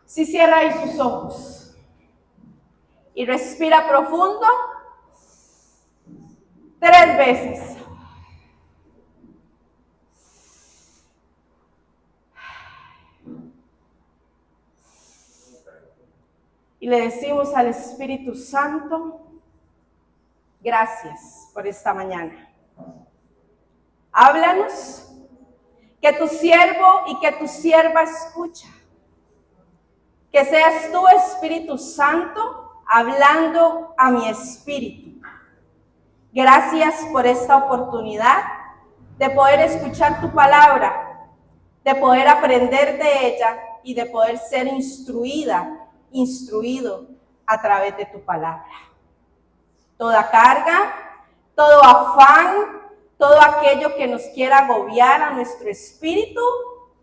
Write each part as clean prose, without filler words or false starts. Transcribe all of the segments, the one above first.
Si cierra ahí sus ojos y respira profundo 3 veces. Y le decimos al Espíritu Santo, gracias por esta mañana. Háblanos, que tu siervo y que tu sierva escucha. Que seas tú, Espíritu Santo, hablando a mi espíritu. Gracias por esta oportunidad de poder escuchar tu palabra, de poder aprender de ella y de poder ser instruido a través de tu palabra. Toda carga, todo afán, todo aquello que nos quiera agobiar a nuestro espíritu,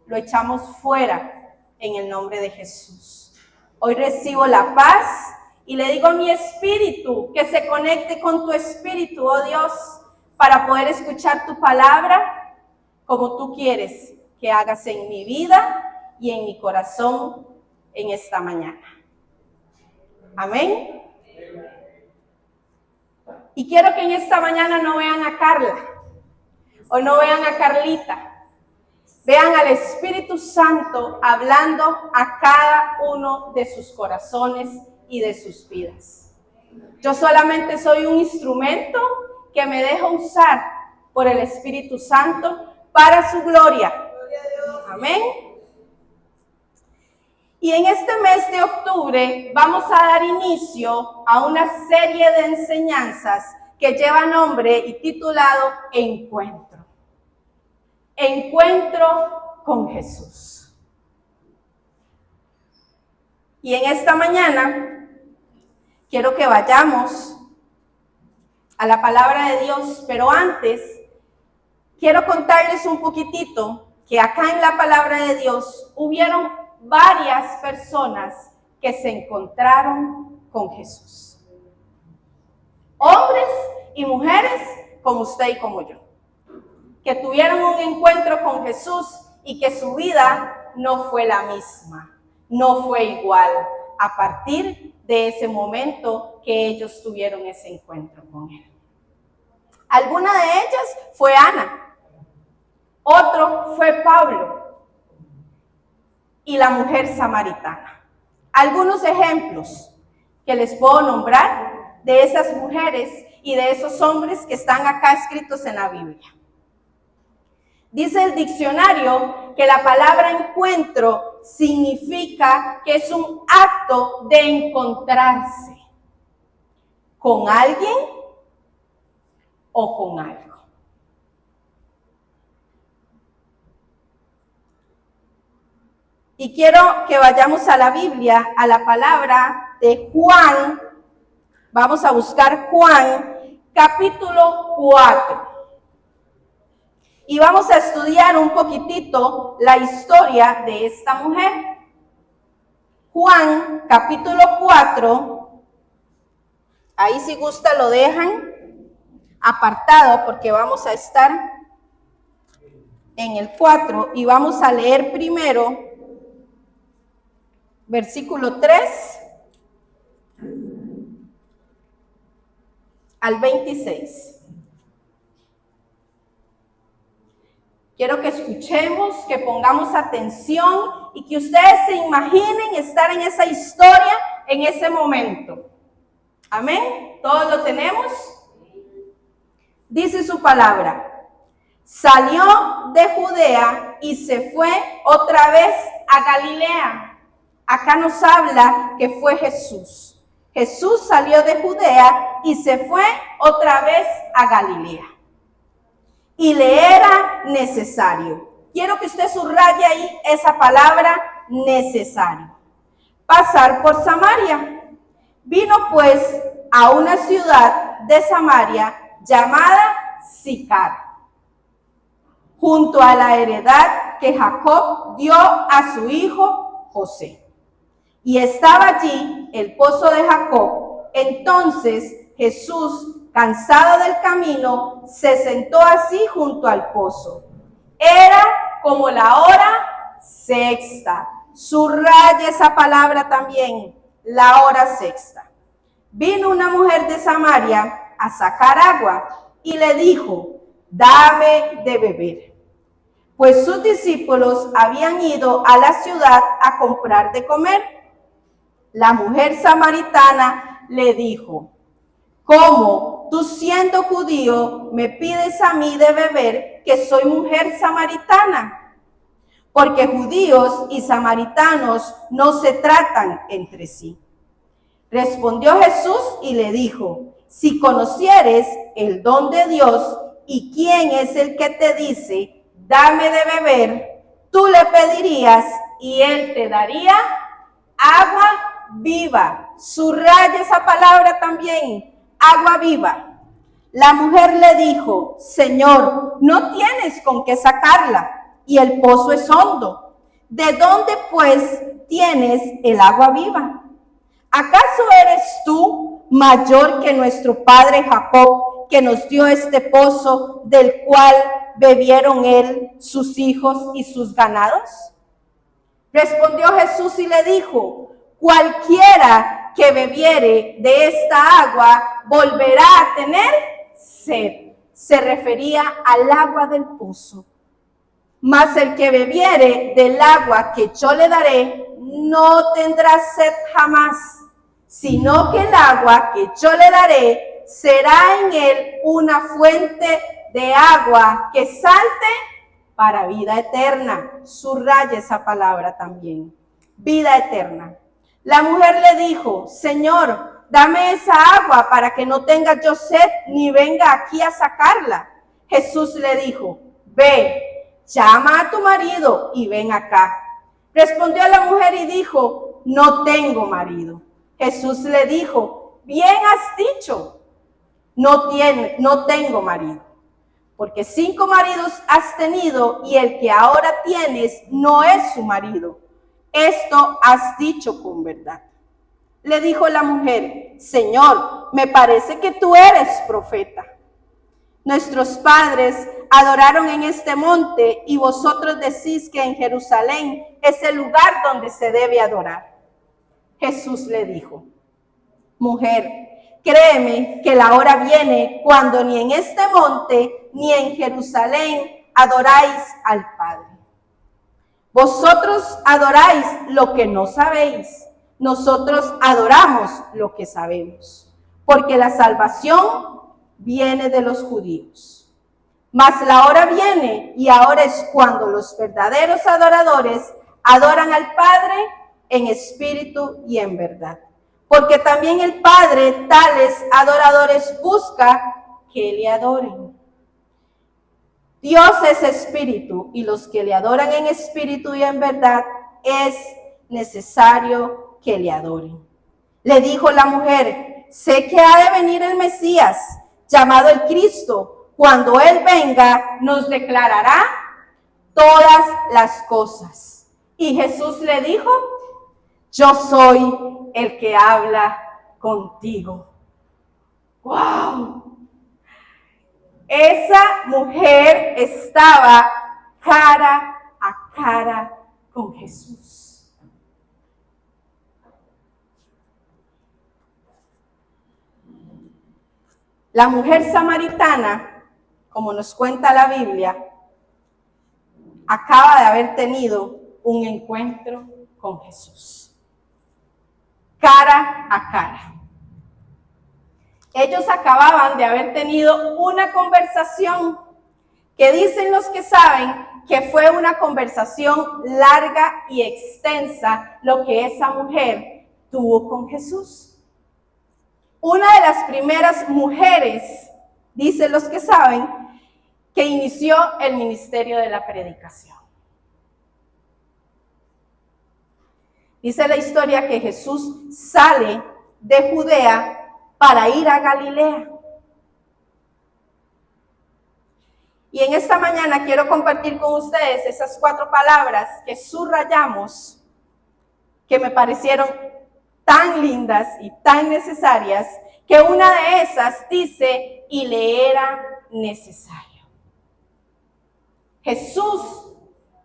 lo echamos fuera en el nombre de Jesús. Hoy recibo la paz y le digo a mi espíritu que se conecte con tu espíritu, oh Dios, para poder escuchar tu palabra como tú quieres que hagas en mi vida y en mi corazón en esta mañana. Amén. Y quiero que en esta mañana no vean a Carla o no vean a Carlita. Vean al Espíritu Santo hablando a cada uno de sus corazones y de sus vidas. Yo solamente soy un instrumento que me dejo usar por el Espíritu Santo para su gloria. Amén. Y en este mes de octubre vamos a dar inicio a una serie de enseñanzas que lleva nombre y titulado Encuentro. Encuentro con Jesús. Y en esta mañana quiero que vayamos a la palabra de Dios, pero antes quiero contarles un poquitito que acá en la palabra de Dios hubieron varias personas que se encontraron con Jesús. Hombres y mujeres como usted y como yo, que tuvieron un encuentro con Jesús y que su vida no fue la misma, no fue igual a partir de ese momento que ellos tuvieron ese encuentro con Él. Alguna de ellas fue Ana, otro fue Pablo y la mujer samaritana. Algunos ejemplos que les puedo nombrar de esas mujeres y de esos hombres que están acá escritos en la Biblia. Dice el diccionario que la palabra encuentro significa que es un acto de encontrarse con alguien o con algo. Y quiero que vayamos a la Biblia, a la palabra de Juan. Vamos a buscar Juan, capítulo 4. Y vamos a estudiar un poquitito la historia de esta mujer. Juan, capítulo 4. Ahí si gusta lo dejan apartado porque vamos a estar en el 4 y vamos a leer primero versículo 3 al 26. Quiero que escuchemos, que pongamos atención y que ustedes se imaginen estar en esa historia en ese momento. Amén. ¿Todos lo tenemos? Dice su palabra. Salió de Judea y se fue otra vez a Galilea. Acá nos habla que fue Jesús. Jesús salió de Judea y se fue otra vez a Galilea. Y le era necesario. Quiero que usted subraye ahí esa palabra necesario. Pasar por Samaria. Vino pues a una ciudad de Samaria llamada Sicar, junto a la heredad que Jacob dio a su hijo José. Y estaba allí el pozo de Jacob. Entonces Jesús, cansado del camino, se sentó así junto al pozo. Era como la hora sexta. Subraya esa palabra también, la hora sexta. Vino una mujer de Samaria a sacar agua y le dijo, dame de beber. Pues sus discípulos habían ido a la ciudad a comprar de comer. La mujer samaritana le dijo, ¿cómo tú siendo judío me pides a mí de beber que soy mujer samaritana? Porque judíos y samaritanos no se tratan entre sí. Respondió Jesús y le dijo, si conocieres el don de Dios y quién es el que te dice, dame de beber, tú le pedirías y él te daría agua viva. Subraya esa palabra también, agua viva. La mujer le dijo, Señor, no tienes con qué sacarla y el pozo es hondo. ¿De dónde pues tienes el agua viva? ¿Acaso eres tú mayor que nuestro padre Jacob, que nos dio este pozo del cual bebieron él, sus hijos y sus ganados? Respondió Jesús y le dijo, cualquiera que bebiere de esta agua volverá a tener sed. Se refería al agua del pozo. Mas el que bebiere del agua que yo le daré, no tendrá sed jamás, sino que el agua que yo le daré será en él una fuente de agua que salte para vida eterna. Subraya esa palabra también, vida eterna. La mujer le dijo, Señor, dame esa agua para que no tenga yo sed ni venga aquí a sacarla. Jesús le dijo, ve, llama a tu marido y ven acá. Respondió la mujer y dijo, no tengo marido. Jesús le dijo, bien has dicho, no tengo marido, porque 5 maridos has tenido y el que ahora tienes no es su marido. Esto has dicho con verdad. Le dijo la mujer, Señor, me parece que tú eres profeta. Nuestros padres adoraron en este monte y vosotros decís que en Jerusalén es el lugar donde se debe adorar. Jesús le dijo, mujer, créeme que la hora viene cuando ni en este monte ni en Jerusalén adoráis al Padre. Vosotros adoráis lo que no sabéis, nosotros adoramos lo que sabemos, porque la salvación viene de los judíos. Mas la hora viene y ahora es cuando los verdaderos adoradores adoran al Padre en espíritu y en verdad. Porque también el Padre tales adoradores busca que le adoren. Dios es espíritu y los que le adoran en espíritu y en verdad es necesario que le adoren. Le dijo la mujer, sé que ha de venir el Mesías, llamado el Cristo. Cuando Él venga, nos declarará todas las cosas. Y Jesús le dijo, yo soy el que habla contigo. ¡Wow! Esa mujer estaba cara a cara con Jesús. La mujer samaritana, como nos cuenta la Biblia, acaba de haber tenido un encuentro con Jesús. Cara a cara. Ellos acababan de haber tenido una conversación que dicen los que saben que fue una conversación larga y extensa lo que esa mujer tuvo con Jesús. Una de las primeras mujeres, dicen los que saben, que inició el ministerio de la predicación. Dice la historia que Jesús sale de Judea para ir a Galilea. Y en esta mañana quiero compartir con ustedes esas 4 palabras que subrayamos, que me parecieron tan lindas y tan necesarias, que una de esas dice, y le era necesario. Jesús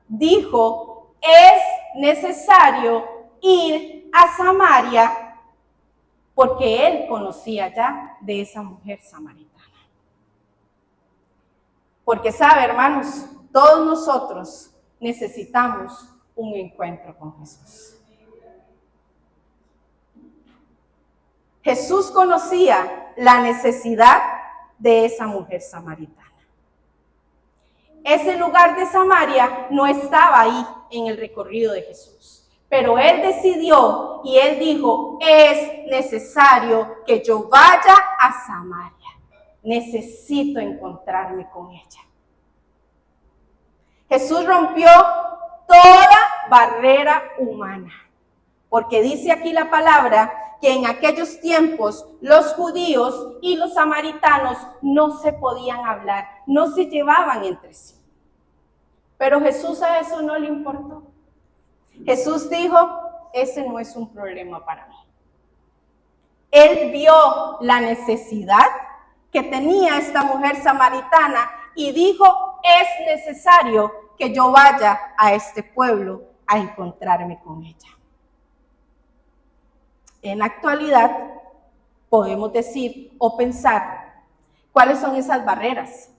dijo es necesario ir a Samaria porque él conocía ya de esa mujer samaritana. Porque sabe, hermanos, todos nosotros necesitamos un encuentro con Jesús. Jesús conocía la necesidad de esa mujer samaritana. Ese lugar de Samaria no estaba ahí en el recorrido de Jesús, pero él decidió y él dijo, es necesario que yo vaya a Samaria. Necesito encontrarme con ella. Jesús rompió toda barrera humana, porque dice aquí la palabra que en aquellos tiempos los judíos y los samaritanos no se podían hablar, no se llevaban entre sí. Pero Jesús a eso no le importó. Jesús dijo, ese no es un problema para mí. Él vio la necesidad que tenía esta mujer samaritana y dijo, es necesario que yo vaya a este pueblo a encontrarme con ella. En la actualidad podemos decir o pensar cuáles son esas barreras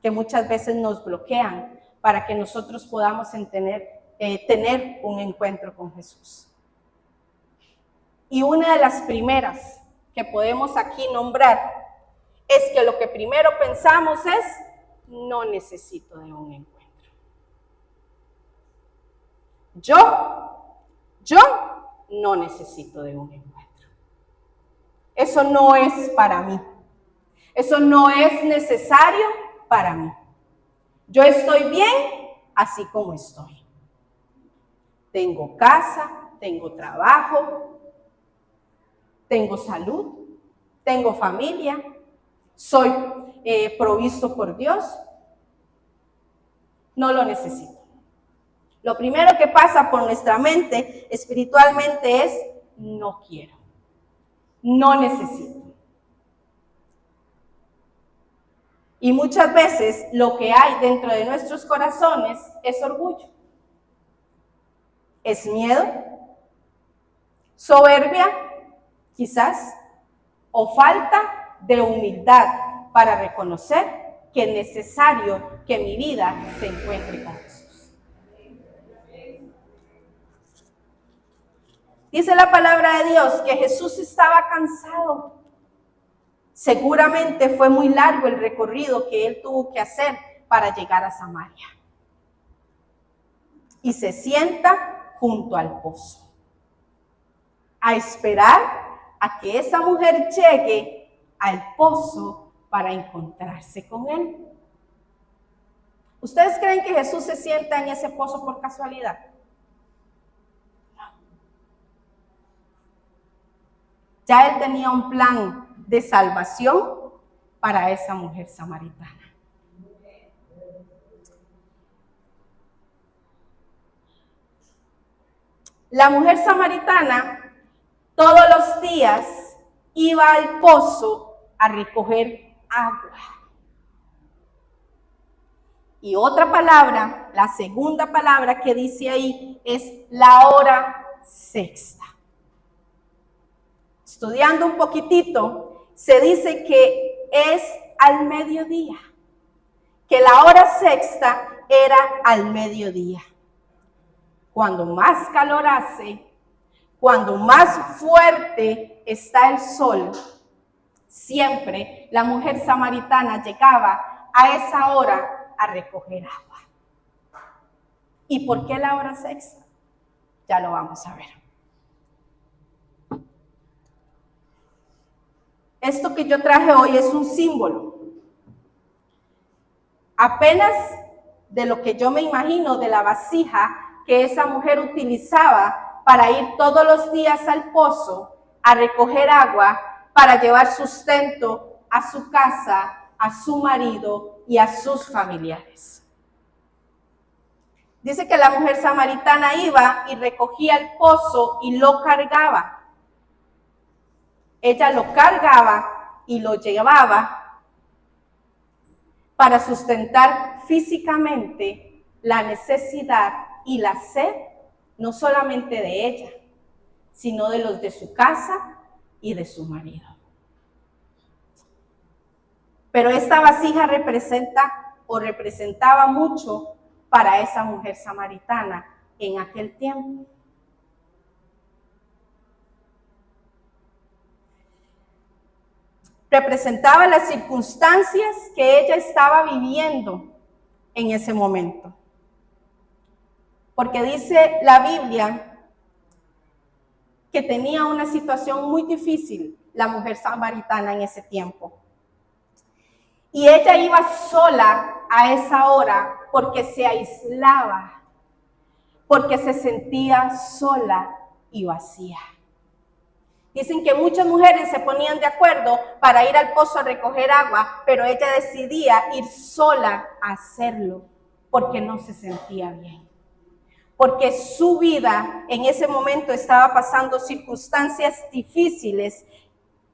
que muchas veces nos bloquean para que nosotros podamos tener un encuentro con Jesús. Y una de las primeras que podemos aquí nombrar es que lo que primero pensamos es, no necesito de un encuentro. Yo no necesito de un encuentro. Eso no es para mí. Eso no es necesario para mí. Yo estoy bien así como estoy. Tengo casa, tengo trabajo, tengo salud, tengo familia, soy provisto por Dios. No lo necesito. Lo primero que pasa por nuestra mente espiritualmente es, no quiero, no necesito. Y muchas veces lo que hay dentro de nuestros corazones es orgullo, es miedo, soberbia, quizás, o falta de humildad para reconocer que es necesario que mi vida se encuentre con Jesús. Dice la palabra de Dios que Jesús estaba cansado. Seguramente fue muy largo el recorrido que él tuvo que hacer para llegar a Samaria. Y se sienta junto al pozo, a esperar a que esa mujer llegue al pozo para encontrarse con él. ¿Ustedes creen que Jesús se sienta en ese pozo por casualidad? Ya él tenía un plan de salvación para esa mujer samaritana. La mujer samaritana todos los días iba al pozo a recoger agua. Y otra palabra, la segunda palabra que dice ahí es la hora sexta. Estudiando un poquitito, se dice que es al mediodía, que la hora sexta era al mediodía. Cuando más calor hace, cuando más fuerte está el sol, siempre la mujer samaritana llegaba a esa hora a recoger agua. ¿Y por qué la hora sexta? Ya lo vamos a ver. Esto que yo traje hoy es un símbolo. Apenas de lo que yo me imagino de la vasija que esa mujer utilizaba para ir todos los días al pozo a recoger agua para llevar sustento a su casa, a su marido y a sus familiares. Dice que la mujer samaritana iba y recogía el pozo y lo cargaba. Ella lo cargaba y lo llevaba para sustentar físicamente la necesidad y la sed, no solamente de ella, sino de los de su casa y de su marido. Pero esta vasija representaba mucho para esa mujer samaritana en aquel tiempo. Representaba las circunstancias que ella estaba viviendo en ese momento. Porque dice la Biblia que tenía una situación muy difícil la mujer samaritana en ese tiempo. Y ella iba sola a esa hora porque se aislaba, porque se sentía sola y vacía. Dicen que muchas mujeres se ponían de acuerdo para ir al pozo a recoger agua, pero ella decidía ir sola a hacerlo porque no se sentía bien. Porque su vida en ese momento estaba pasando circunstancias difíciles,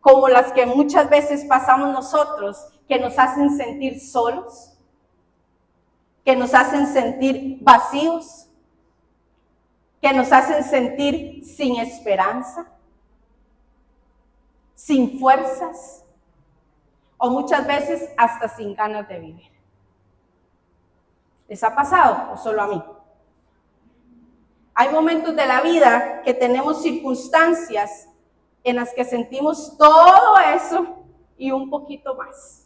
como las que muchas veces pasamos nosotros, que nos hacen sentir solos, que nos hacen sentir vacíos, que nos hacen sentir sin esperanza, sin fuerzas, o muchas veces hasta sin ganas de vivir. ¿Les ha pasado o solo a mí? Hay momentos de la vida que tenemos circunstancias en las que sentimos todo eso y un poquito más.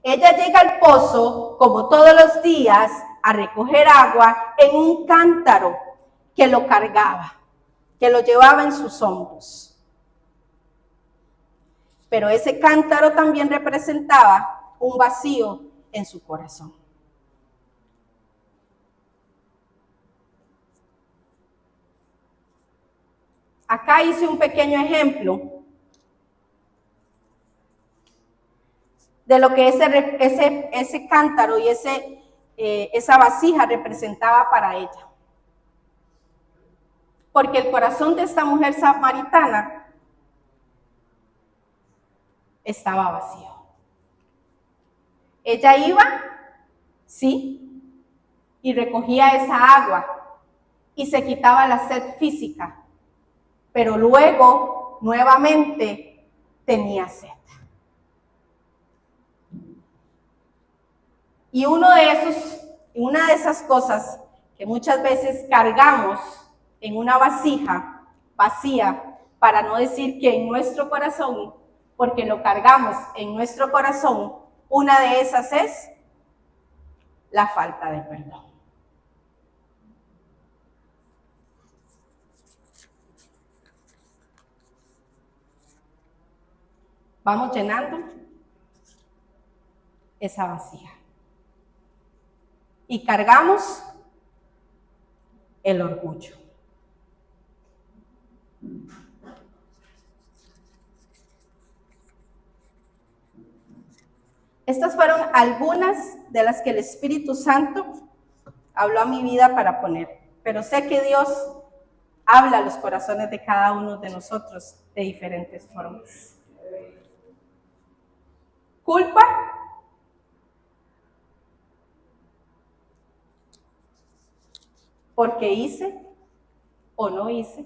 Ella llega al pozo, como todos los días, a recoger agua en un cántaro que lo cargaba, que lo llevaba en sus hombros. Pero ese cántaro también representaba un vacío en su corazón. Acá hice un pequeño ejemplo de lo que ese cántaro y esa vasija representaba para ella. Porque el corazón de esta mujer samaritana estaba vacío. Ella iba, sí, y recogía esa agua y se quitaba la sed física, pero luego nuevamente tenía sed. Y una de esas cosas que muchas veces cargamos en una vasija vacía, para no decir que en nuestro corazón, porque lo cargamos en nuestro corazón, una de esas es la falta de perdón. Vamos llenando esa vasija. Y cargamos el orgullo. Estas fueron algunas de las que el Espíritu Santo habló a mi vida para poner. Pero sé que Dios habla a los corazones de cada uno de nosotros de diferentes formas. Culpa. Porque hice o no hice.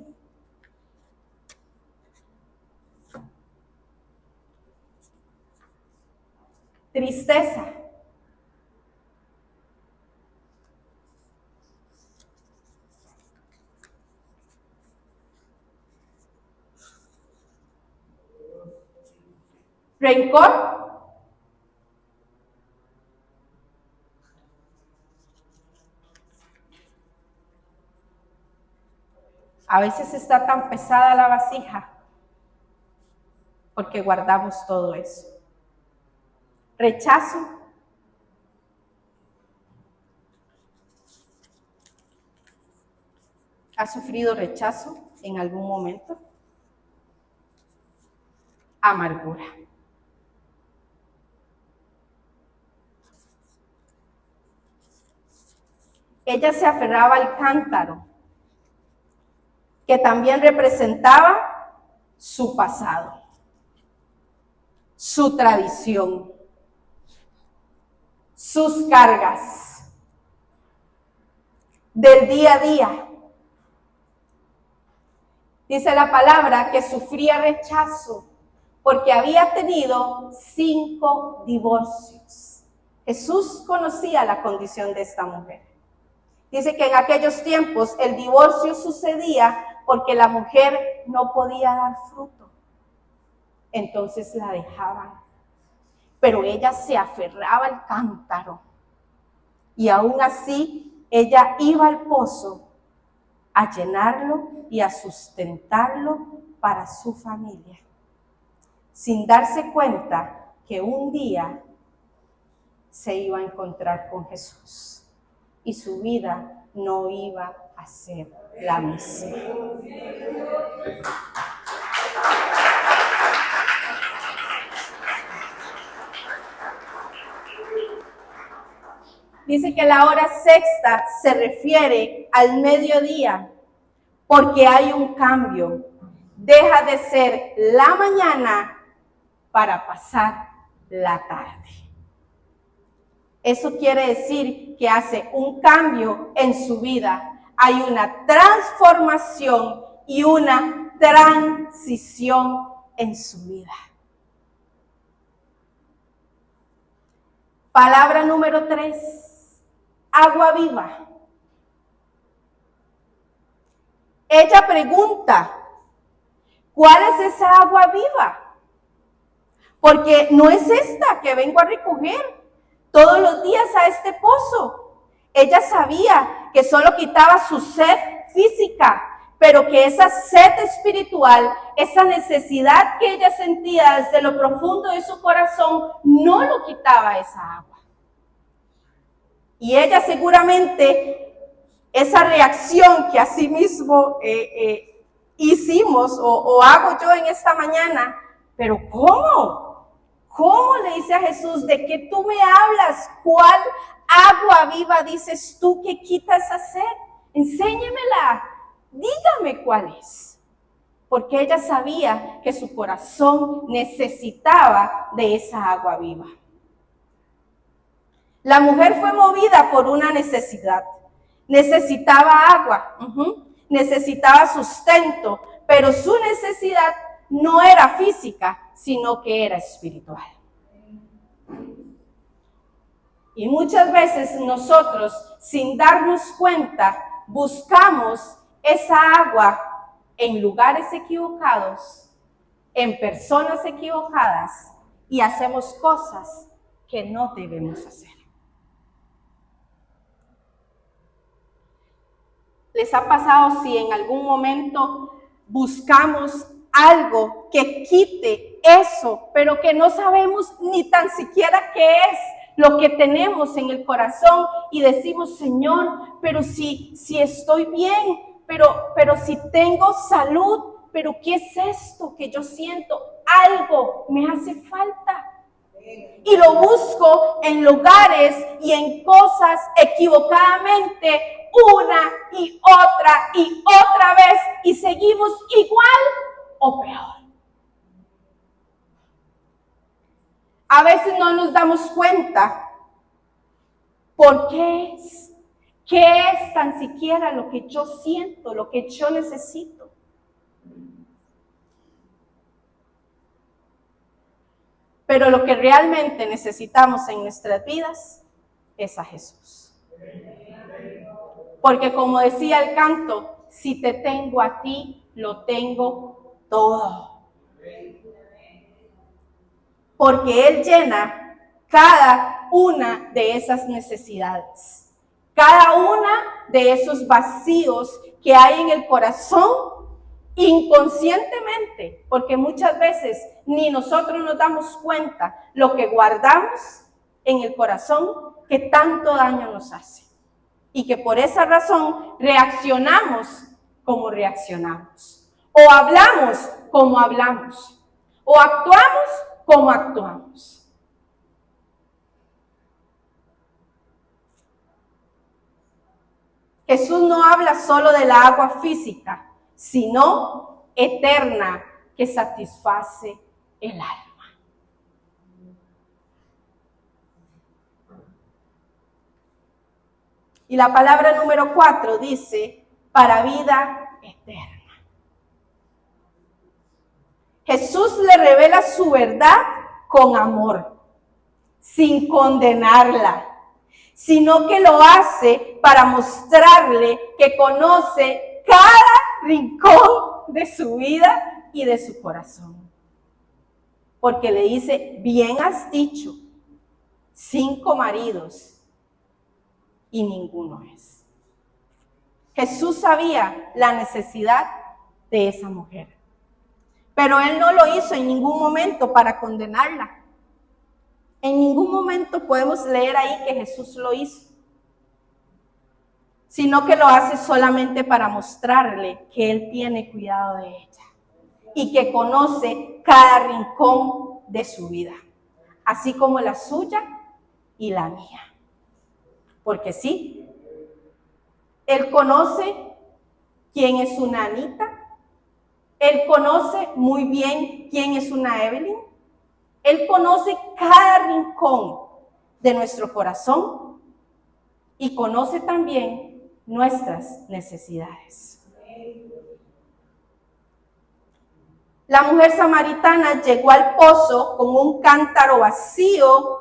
Tristeza. Rencor. A veces está tan pesada la vasija porque guardamos todo eso. Rechazo. ¿Has sufrido rechazo en algún momento? Amargura. Ella se aferraba al cántaro, que también representaba su pasado, su tradición, sus cargas del día a día. Dice la palabra que sufría rechazo porque había tenido 5 divorcios. Jesús conocía la condición de esta mujer. Dice que en aquellos tiempos el divorcio sucedía porque la mujer no podía dar fruto. Entonces la dejaban. Pero ella se aferraba al cántaro. Y aún así ella iba al pozo a llenarlo y a sustentarlo para su familia, sin darse cuenta que un día se iba a encontrar con Jesús y su vida no iba a ser la misma. Dice que la hora sexta se refiere al mediodía, porque hay un cambio. Deja de ser la mañana para pasar la tarde. Eso quiere decir que hace un cambio en su vida. Hay una transformación y una transición en su vida. Palabra número 3. Agua viva. Ella pregunta, ¿cuál es esa agua viva? Porque no es esta que vengo a recoger todos los días a este pozo. Ella sabía que solo quitaba su sed física, pero que esa sed espiritual, esa necesidad que ella sentía desde lo profundo de su corazón, no lo quitaba esa agua. Y ella seguramente, esa reacción que así mismo hicimos o hago yo en esta mañana, pero ¿cómo? ¿Cómo le dice a Jesús, de qué tú me hablas? ¿Cuál agua viva dices tú que quita esa sed? Enséñemela, dígame cuál es. Porque ella sabía que su corazón necesitaba de esa agua viva. La mujer fue movida por una necesidad. Necesitaba agua, necesitaba sustento, pero su necesidad no era física, sino que era espiritual. Y muchas veces nosotros, sin darnos cuenta, buscamos esa agua en lugares equivocados, en personas equivocadas, y hacemos cosas que no debemos hacer. ¿Les ha pasado si en algún momento buscamos algo que quite eso, pero que no sabemos ni tan siquiera qué es lo que tenemos en el corazón y decimos, Señor, pero si estoy bien, pero si tengo salud, pero ¿qué es esto que yo siento? Algo me hace falta. Y lo busco en lugares y en cosas equivocadamente una y otra vez y seguimos igual o peor. A veces no nos damos cuenta por qué es tan siquiera lo que yo siento, lo que yo necesito. Pero lo que realmente necesitamos en nuestras vidas es a Jesús. Porque como decía el canto, si te tengo a ti, lo tengo todo. Porque Él llena cada una de esas necesidades, cada una de esos vacíos que hay en el corazón inconscientemente, porque muchas veces ni nosotros nos damos cuenta lo que guardamos en el corazón que tanto daño nos hace. Y que por esa razón reaccionamos como reaccionamos, o hablamos como hablamos, o actuamos como actuamos. Jesús no habla solo de la agua física, sino eterna que satisface el alma. Y la palabra número 4 dice, para vida eterna. Jesús le revela su verdad con amor, sin condenarla, sino que lo hace para mostrarle que conoce cada rincón de su vida y de su corazón. Porque le dice, bien has dicho, 5 maridos y ninguno es. Jesús sabía la necesidad de esa mujer, pero él no lo hizo en ningún momento para condenarla. En ningún momento podemos leer ahí que Jesús lo hizo, sino que lo hace solamente para mostrarle que él tiene cuidado de ella y que conoce cada rincón de su vida, así como la suya y la mía. Porque sí, él conoce quién es una Anita, él conoce muy bien quién es una Evelyn, él conoce cada rincón de nuestro corazón y conoce también nuestras necesidades. La mujer samaritana llegó al pozo con un cántaro vacío,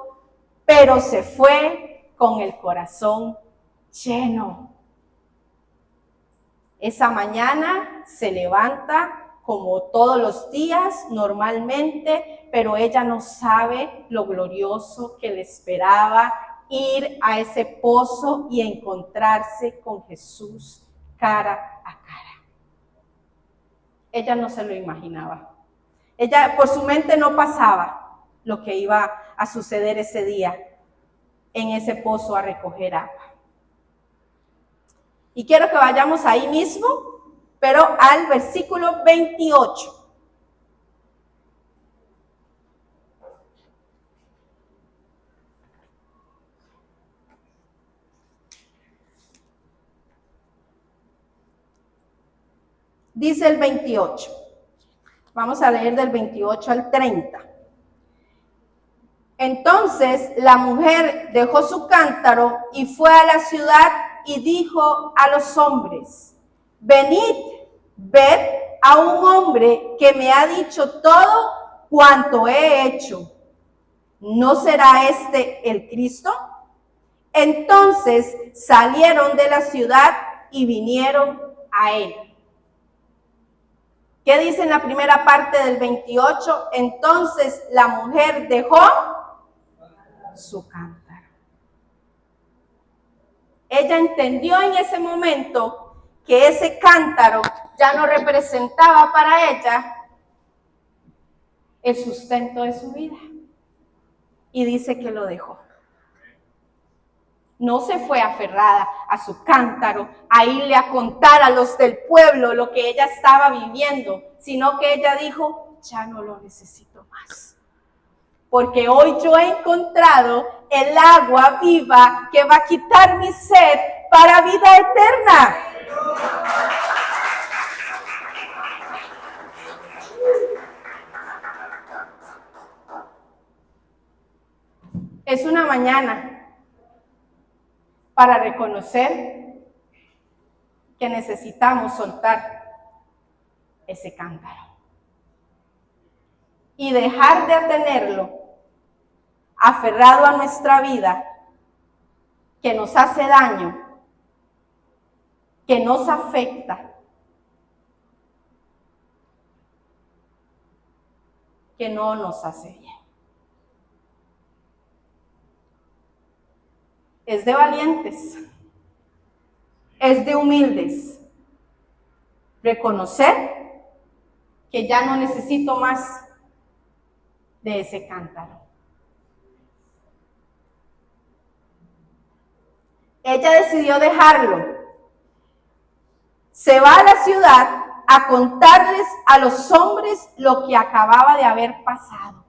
pero se fue con el corazón lleno. Esa mañana se levanta como todos los días normalmente, pero ella no sabe lo glorioso que le esperaba ir a ese pozo y encontrarse con Jesús cara a cara. Ella no se lo imaginaba. Ella, por su mente no pasaba lo que iba a suceder ese día en ese pozo a recoger agua. Y quiero que vayamos ahí mismo, pero al versículo 28. Dice el 28. Vamos a leer del 28 al 30. Entonces la mujer dejó su cántaro y fue a la ciudad y dijo a los hombres, venid, ved a un hombre que me ha dicho todo cuanto he hecho. ¿No será este el Cristo? Entonces salieron de la ciudad y vinieron a él. ¿Qué dice en la primera parte del 28? Entonces la mujer dejó su cántaro. Ella entendió en ese momento que ese cántaro ya no representaba para ella el sustento de su vida. Y dice que lo dejó. No se fue aferrada a su cántaro, a irle a contar a los del pueblo lo que ella estaba viviendo, sino que ella dijo, ya no lo necesito más. Porque hoy yo he encontrado el agua viva que va a quitar mi sed para vida eterna. Es una mañana para reconocer que necesitamos soltar ese cántaro y dejar de tenerlo aferrado a nuestra vida, que nos hace daño, que nos afecta, que no nos hace bien. Es de valientes, es de humildes reconocer que ya no necesito más de ese cántaro. Ella decidió dejarlo. Se va a la ciudad a contarles a los hombres lo que acababa de haber pasado.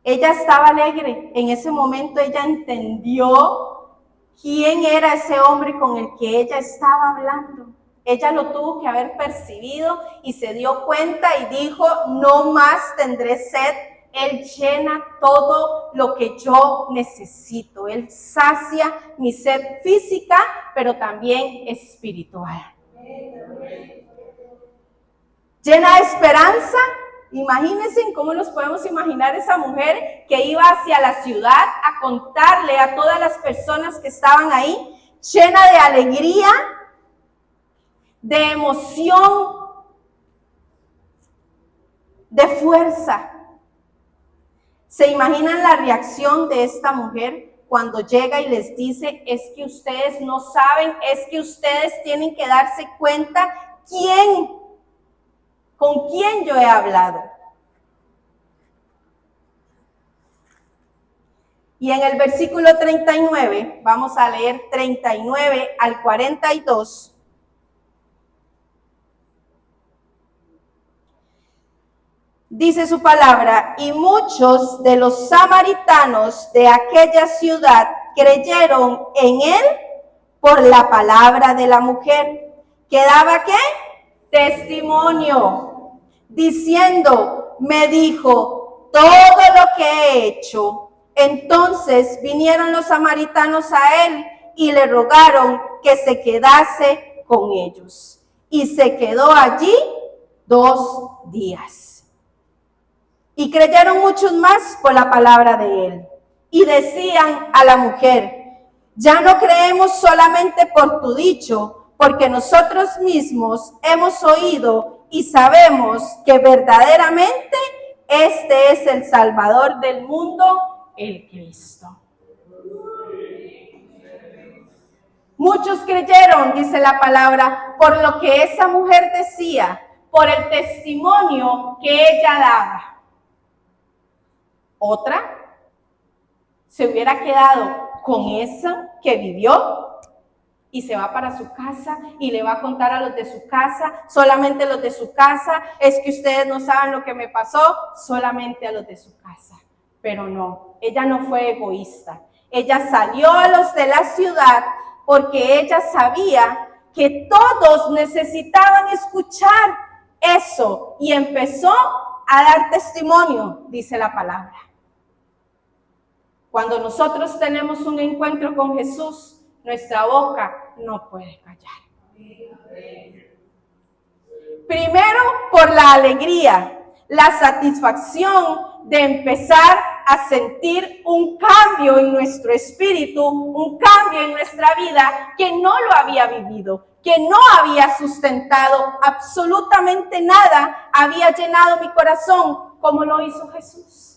Ella estaba alegre. En ese momento ella entendió quién era ese hombre con el que ella estaba hablando. Ella lo tuvo que haber percibido y se dio cuenta y dijo, no más tendré sed Él llena todo lo que yo necesito. Él sacia mi sed física, pero también espiritual. Llena de esperanza. Imagínense cómo nos podemos imaginar esa mujer que iba hacia la ciudad a contarle a todas las personas que estaban ahí, llena de alegría, de emoción, de fuerza. ¿Se imaginan la reacción de esta mujer cuando llega y les dice, es que ustedes no saben, es que ustedes tienen que darse cuenta con quién yo he hablado? Y en el versículo 39, vamos a leer 39 al 42. Dice su palabra, y muchos de los samaritanos de aquella ciudad creyeron en él por la palabra de la mujer, que daba ¿qué? Testimonio, diciendo, me dijo todo lo que he hecho. Entonces vinieron los samaritanos a él y le rogaron que se quedase con ellos. Y se quedó allí 2 días. Y creyeron muchos más por la palabra de él. Y decían a la mujer, ya no creemos solamente por tu dicho, porque nosotros mismos hemos oído y sabemos que verdaderamente este es el Salvador del mundo, el Cristo. Muchos creyeron, dice la palabra, por lo que esa mujer decía, por el testimonio que ella daba. Otra se hubiera quedado con eso que vivió y se va para su casa y le va a contar a los de su casa, solamente los de su casa, es que ustedes no saben lo que me pasó, solamente a los de su casa. Pero no, ella no fue egoísta. Ella salió a los de la ciudad porque ella sabía que todos necesitaban escuchar eso y empezó a dar testimonio, dice la palabra. Cuando nosotros tenemos un encuentro con Jesús, nuestra boca no puede callar. Primero, por la alegría, la satisfacción de empezar a sentir un cambio en nuestro espíritu, un cambio en nuestra vida que no lo había vivido, que no había sustentado absolutamente nada, había llenado mi corazón como lo hizo Jesús.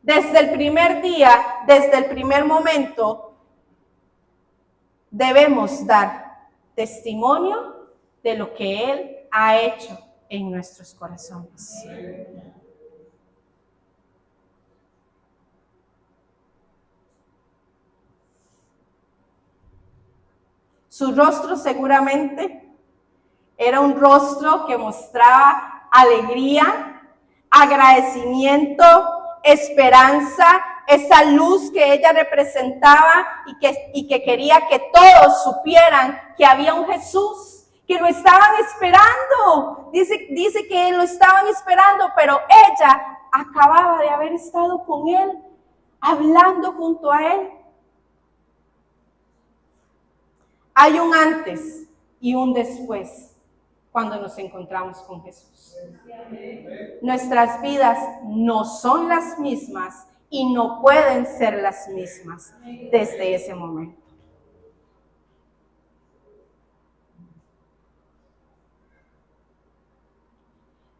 Desde el primer día, desde el primer momento, debemos dar testimonio de lo que Él ha hecho en nuestros corazones. Su rostro seguramente era un rostro que mostraba alegría, agradecimiento, esperanza, esa luz que ella representaba y que quería que todos supieran que había un Jesús, que lo estaban esperando. Dice que lo estaban esperando, pero ella acababa de haber estado con él, hablando junto a él. Hay un antes y un después cuando nos encontramos con Jesús. Nuestras vidas no son las mismas y no pueden ser las mismas desde ese momento.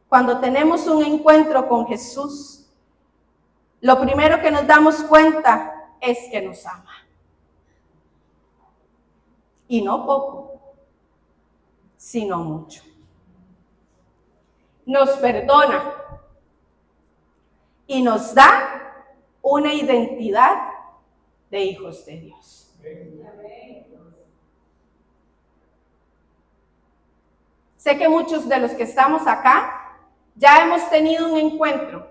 Cuando tenemos un encuentro con Jesús, lo primero que nos damos cuenta es que nos ama. Y no poco, sino mucho. Nos perdona y nos da una identidad de hijos de Dios. Sé que muchos de los que estamos acá ya hemos tenido un encuentro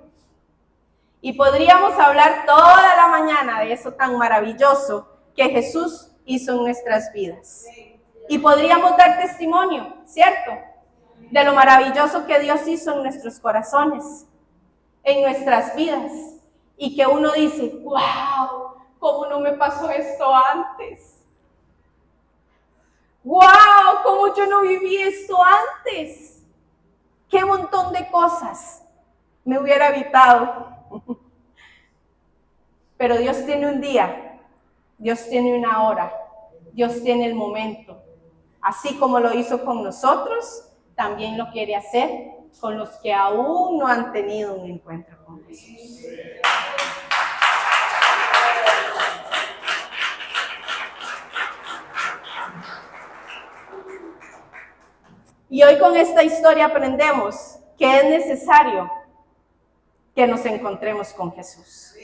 y podríamos hablar toda la mañana de eso tan maravilloso que Jesús hizo en nuestras vidas. Y podríamos dar testimonio, ¿cierto? De lo maravilloso que Dios hizo en nuestros corazones. en nuestras vidas y que uno dice, wow, ¿cómo no me pasó esto antes? ¡Wow! ¿Cómo yo no viví esto antes? ¡Qué montón de cosas me hubiera evitado! Pero Dios tiene un día, Dios tiene una hora, Dios tiene el momento. Así como lo hizo con nosotros, también lo quiere hacer con los que aún no han tenido un encuentro con Jesús. Y hoy con esta historia aprendemos que es necesario que nos encontremos con Jesús.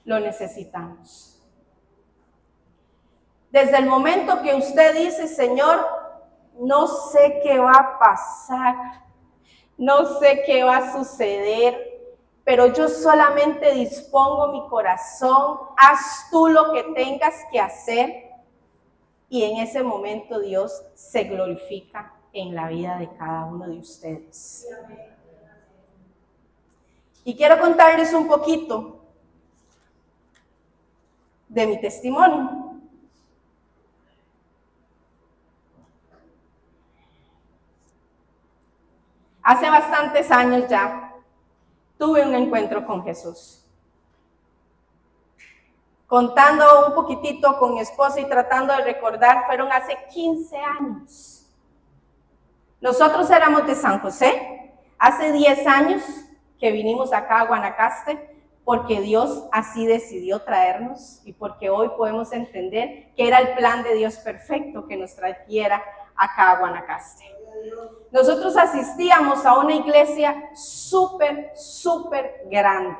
Lo necesitamos. Desde el momento que usted dice, Señor, no sé qué va a pasar, no sé qué va a suceder, pero yo solamente dispongo mi corazón, haz tú lo que tengas que hacer. Y en ese momento Dios se glorifica en la vida de cada uno de ustedes. Y quiero contarles un poquito de mi testimonio. Hace bastantes años ya tuve un encuentro con Jesús. Contando un poquitito con mi esposa y tratando de recordar, fueron hace 15 años. Nosotros éramos de San José, hace 10 años que vinimos acá a Guanacaste, porque Dios así decidió traernos y porque hoy podemos entender que era el plan de Dios perfecto que nos trajera acá a Guanacaste. Nosotros asistíamos a una iglesia súper grande.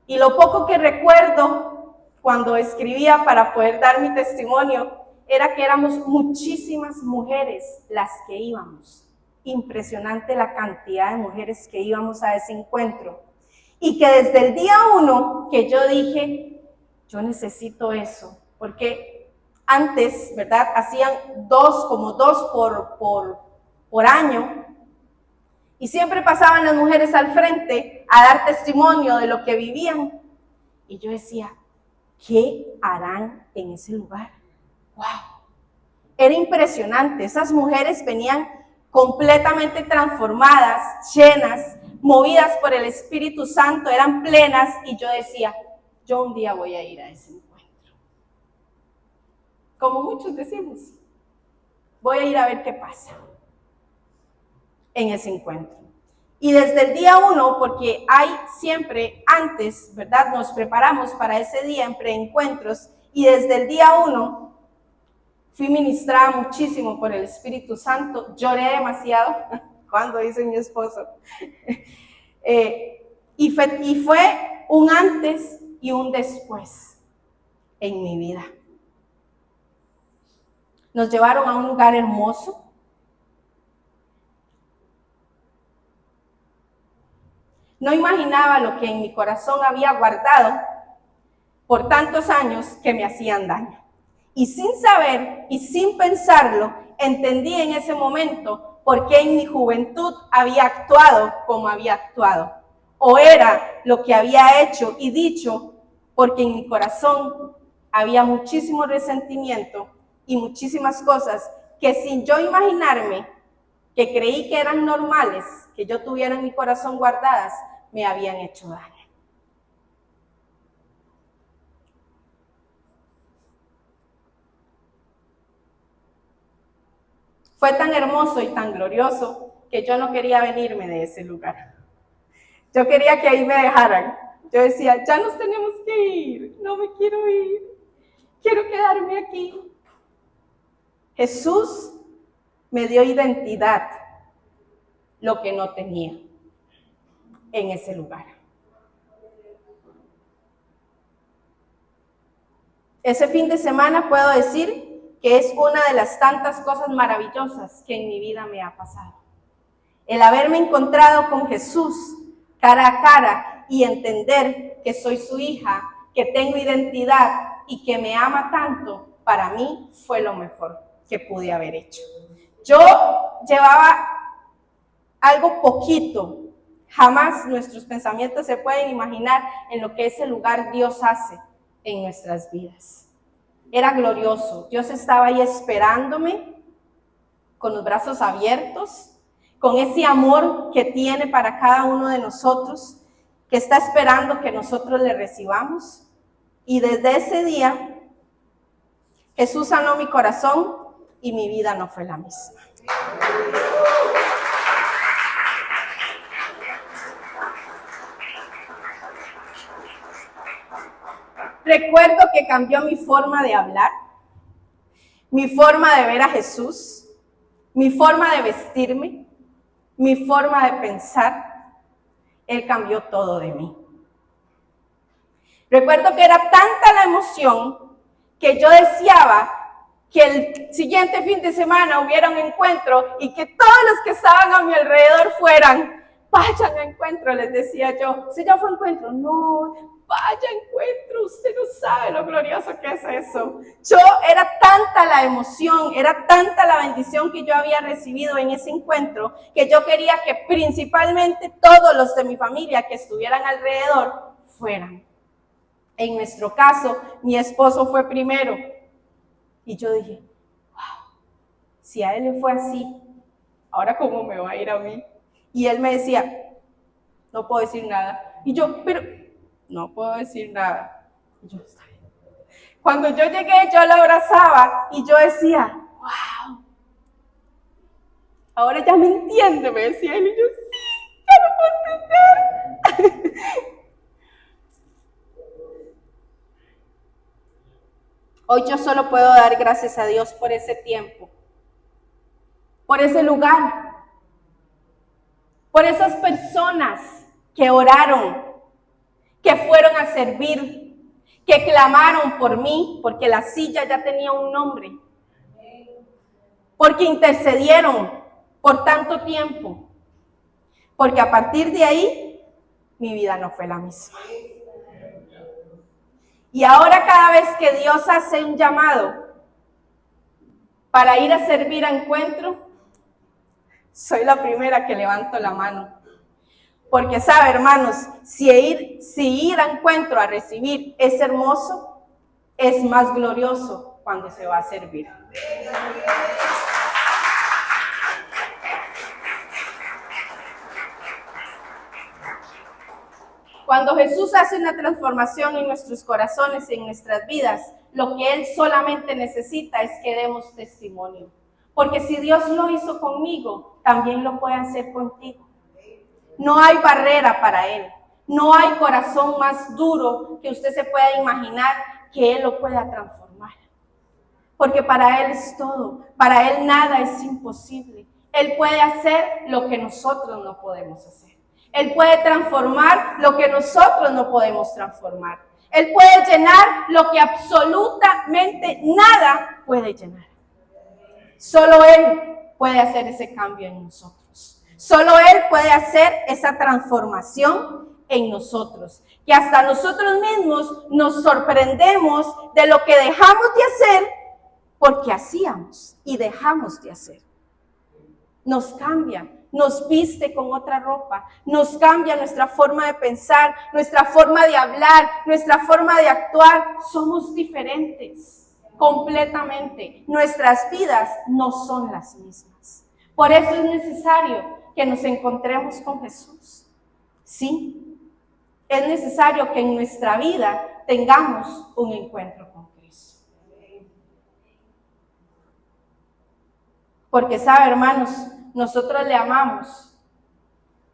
Y lo poco que recuerdo cuando escribía para poder dar mi testimonio era que éramos muchísimas mujeres las que íbamos. Impresionante la cantidad de mujeres que íbamos a ese encuentro. Y que desde el día 1 que yo dije, yo necesito eso, porque antes, ¿verdad? Hacían como dos por año. Y siempre pasaban las mujeres al frente a dar testimonio de lo que vivían. Y yo decía, ¿qué harán en ese lugar? ¡Wow! Era impresionante. Esas mujeres venían completamente transformadas, llenas, movidas por el Espíritu Santo, eran plenas. Y yo decía, yo un día voy a ir a ese encuentro. Como muchos decimos, voy a ir a ver qué pasa en ese encuentro. Y desde el día 1, porque hay siempre antes, ¿verdad? Nos preparamos para ese día en preencuentros, y desde el día 1 fui ministrada muchísimo por el Espíritu Santo, lloré demasiado, cuando dice mi esposo, y fue un antes y un después en mi vida. Nos llevaron a un lugar hermoso. No imaginaba lo que en mi corazón había guardado por tantos años que me hacían daño. Y sin saber y sin pensarlo, entendí en ese momento por qué en mi juventud había actuado como había actuado. O era lo que había hecho y dicho, porque en mi corazón había muchísimo resentimiento y muchísimas cosas que sin yo imaginarme, que creí que eran normales, que yo tuviera en mi corazón guardadas, me habían hecho daño. Fue tan hermoso y tan glorioso que yo no quería venirme de ese lugar. Yo quería que ahí me dejaran. Yo decía, ya nos tenemos que ir, no me quiero ir, quiero quedarme aquí. Jesús me dio identidad, lo que no tenía en ese lugar. Ese fin de semana puedo decir que es una de las tantas cosas maravillosas que en mi vida me ha pasado. El haberme encontrado con Jesús cara a cara y entender que soy su hija, que tengo identidad y que me ama tanto, para mí fue lo mejor que pude haber hecho. Yo llevaba algo poquito. Jamás nuestros pensamientos se pueden imaginar en lo que ese lugar Dios hace en nuestras vidas. Era glorioso. Dios estaba ahí esperándome con los brazos abiertos, con ese amor que tiene para cada uno de nosotros, que está esperando que nosotros le recibamos. Y desde ese día, Jesús sanó mi corazón y mi vida no fue la misma. Recuerdo que cambió mi forma de hablar, mi forma de ver a Jesús, mi forma de vestirme, mi forma de pensar. Él cambió todo de mí. Recuerdo que era tanta la emoción que yo deseaba que el siguiente fin de semana hubiera un encuentro y que todos los que estaban a mi alrededor fueran. Vayan a encuentro, les decía yo. ¿Usted ya fue a encuentro? No, vaya a encuentro, usted no sabe lo glorioso que es eso. Era tanta la emoción, era tanta la bendición que yo había recibido en ese encuentro, que yo quería que principalmente todos los de mi familia que estuvieran alrededor fueran. En nuestro caso, mi esposo fue primero. Y yo dije, wow, si a él le fue así, ¿ahora cómo me va a ir a mí? Y él me decía, no puedo decir nada. Y yo, pero no puedo decir nada. Y yo, está bien. Cuando yo llegué, yo lo abrazaba y yo decía, wow, ahora ya me entiende, me decía él. Y yo, sí, ya lo puedo entender. Hoy yo solo puedo dar gracias a Dios por ese tiempo, por ese lugar, por esas personas que oraron, que fueron a servir, que clamaron por mí, porque la silla ya tenía un nombre, porque intercedieron por tanto tiempo, porque a partir de ahí mi vida no fue la misma. Y ahora cada vez que Dios hace un llamado para ir a servir a encuentro, soy la primera que levanto la mano. Porque sabe, hermanos, si ir a encuentro a recibir es hermoso, es más glorioso cuando se va a servir. Cuando Jesús hace una transformación en nuestros corazones, en nuestras vidas, lo que Él solamente necesita es que demos testimonio. Porque si Dios lo hizo conmigo, también lo puede hacer contigo. No hay barrera para Él. No hay corazón más duro que usted se pueda imaginar que Él lo pueda transformar. Porque para Él es todo. Para Él nada es imposible. Él puede hacer lo que nosotros no podemos hacer. Él puede transformar lo que nosotros no podemos transformar. Él puede llenar lo que absolutamente nada puede llenar. Solo Él puede hacer ese cambio en nosotros. Solo Él puede hacer esa transformación en nosotros. Que hasta nosotros mismos nos sorprendemos de lo que dejamos de hacer porque hacíamos y dejamos de hacer. Nos cambia, nos viste con otra ropa, nos cambia nuestra forma de pensar, nuestra forma de hablar, nuestra forma de actuar. Somos diferentes, completamente. Nuestras vidas no son las mismas. Por eso es necesario que nos encontremos con Jesús. Sí, es necesario que en nuestra vida tengamos un encuentro con Cristo. Porque sabe, hermanos, nosotros le amamos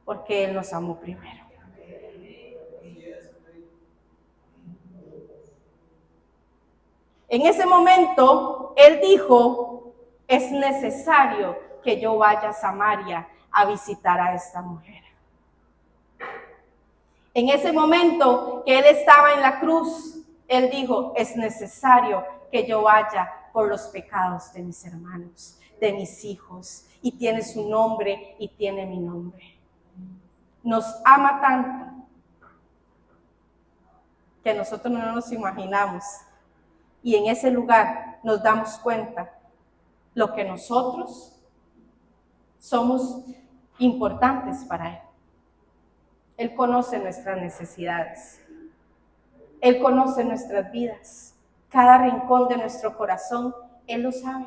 porque Él nos amó primero. En ese momento, Él dijo, es necesario que yo vaya a Samaria a visitar a esta mujer. En ese momento que Él estaba en la cruz, Él dijo, es necesario que yo vaya por los pecados de mis hermanos, de mis hijos, y tiene su nombre y tiene mi nombre. Nos ama tanto que nosotros no nos imaginamos, y en ese lugar nos damos cuenta lo que nosotros somos importantes para Él. Él conoce nuestras necesidades. Él conoce nuestras vidas. Cada rincón de nuestro corazón, Él lo sabe.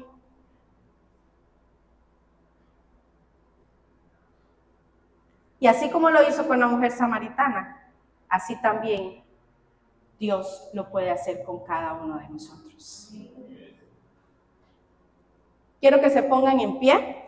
Y así como lo hizo con la mujer samaritana, así también Dios lo puede hacer con cada uno de nosotros. Quiero que se pongan en pie.